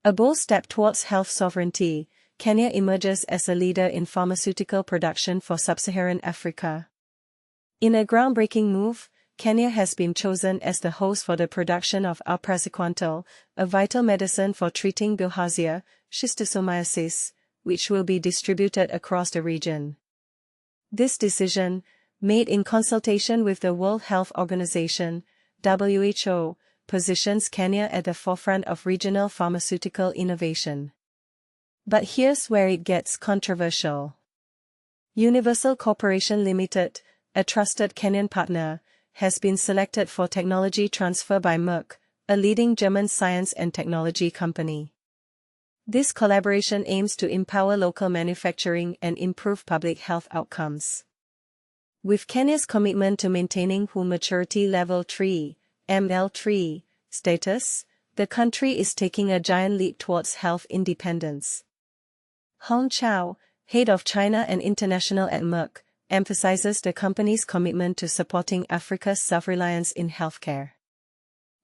A bold step towards health sovereignty, Kenya emerges as a leader in pharmaceutical production for Sub-Saharan Africa. In a groundbreaking move, Kenya has been chosen as the host for the production of arpraziquantel, a vital medicine for treating Bilharzia, Schistosomiasis, which will be distributed across the region. This decision, made in consultation with the World Health Organization, WHO, positions Kenya at the forefront of regional pharmaceutical innovation. But here's where it gets controversial. Universal Corporation Limited, a trusted Kenyan partner, has been selected for technology transfer by Merck, a leading German science and technology company. This collaboration aims to empower local manufacturing and improve public health outcomes. With Kenya's commitment to maintaining WHO Maturity Level 3, ML3, status, the country is taking a giant leap towards health independence. Hong Chao, head of China and International at Merck, emphasizes the company's commitment to supporting Africa's self-reliance in healthcare.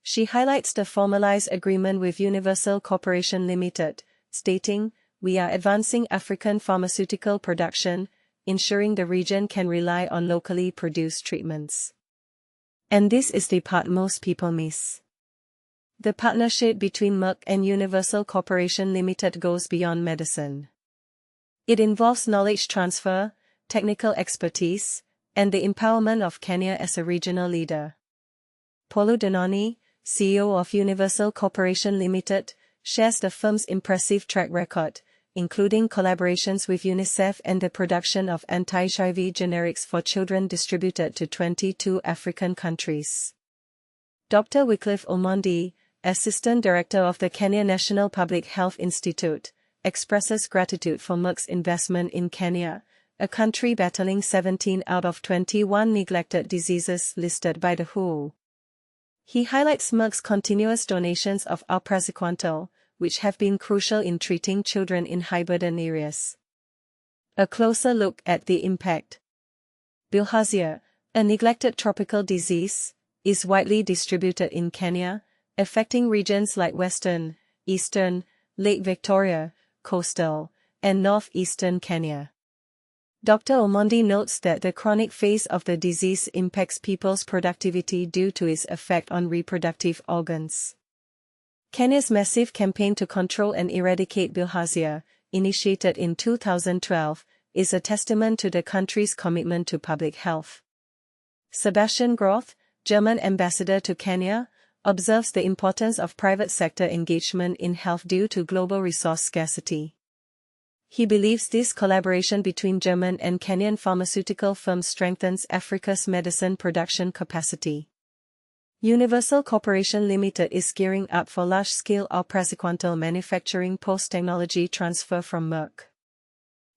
She highlights the formalized agreement with Universal Corporation Limited, stating, "We are advancing African pharmaceutical production, ensuring the region can rely on locally produced treatments." And this is the part most people miss. The partnership between Merck and Universal Corporation Limited goes beyond medicine. It involves knowledge transfer, technical expertise, and the empowerment of Kenya as a regional leader. Polu Denoni, CEO of Universal Corporation Limited, shares the firm's impressive track record, including collaborations with UNICEF and the production of anti-HIV generics for children distributed to 22 African countries. Dr. Wycliffe Omondi, Assistant Director of the Kenya National Public Health Institute, expresses gratitude for Merck's investment in Kenya, a country battling 17 out of 21 neglected diseases listed by the WHO. He highlights Merck's continuous donations of arpraziquantel, which have been crucial in treating children in high-burden areas. A closer look at the impact. Bilharzia, a neglected tropical disease, is widely distributed in Kenya, affecting regions like Western, Eastern, Lake Victoria, Coastal, and Northeastern Kenya. Dr. Omondi notes that the chronic phase of the disease impacts people's productivity due to its effect on reproductive organs. Kenya's massive campaign to control and eradicate Bilharzia, initiated in 2012, is a testament to the country's commitment to public health. Sebastian Groth, German ambassador to Kenya, observes the importance of private sector engagement in health due to global resource scarcity. He believes this collaboration between German and Kenyan pharmaceutical firms strengthens Africa's medicine production capacity. Universal Corporation Limited is gearing up for large-scale arpraziquantel manufacturing post-technology transfer from Merck.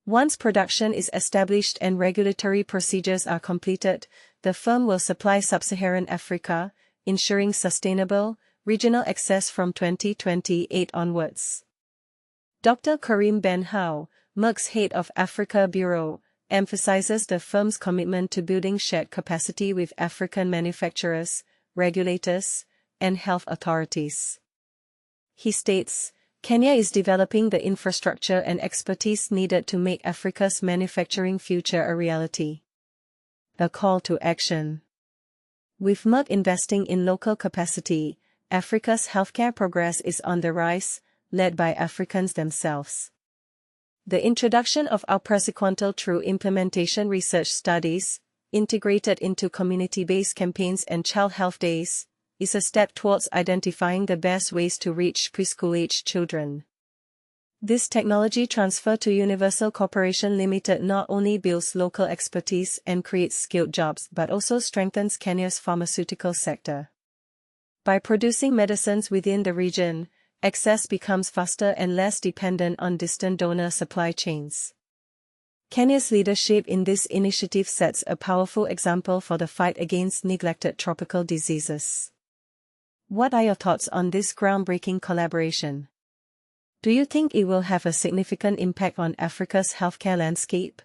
Once production is established and regulatory procedures are completed, the firm will supply Sub-Saharan Africa, ensuring sustainable, regional access from 2028 onwards. Dr. Karim Ben Hau, Merck's head of Africa Bureau, emphasizes the firm's commitment to building shared capacity with African manufacturers, regulators, and health authorities. He states, "Kenya is developing the infrastructure and expertise needed to make Africa's manufacturing future a reality." A call to action. With Merck investing in local capacity, Africa's healthcare progress is on the rise, led by Africans themselves. The introduction of arpraziquantel through implementation research studies, integrated into community-based campaigns and child health days, is a step towards identifying the best ways to reach preschool-age children. This technology transfer to Universal Corporation Limited not only builds local expertise and creates skilled jobs but also strengthens Kenya's pharmaceutical sector. By producing medicines within the region, access becomes faster and less dependent on distant donor supply chains. Kenya's leadership in this initiative sets a powerful example for the fight against neglected tropical diseases. What are your thoughts on this groundbreaking collaboration? Do you think it will have a significant impact on Africa's healthcare landscape?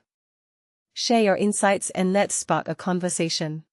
Share your insights and let's spark a conversation.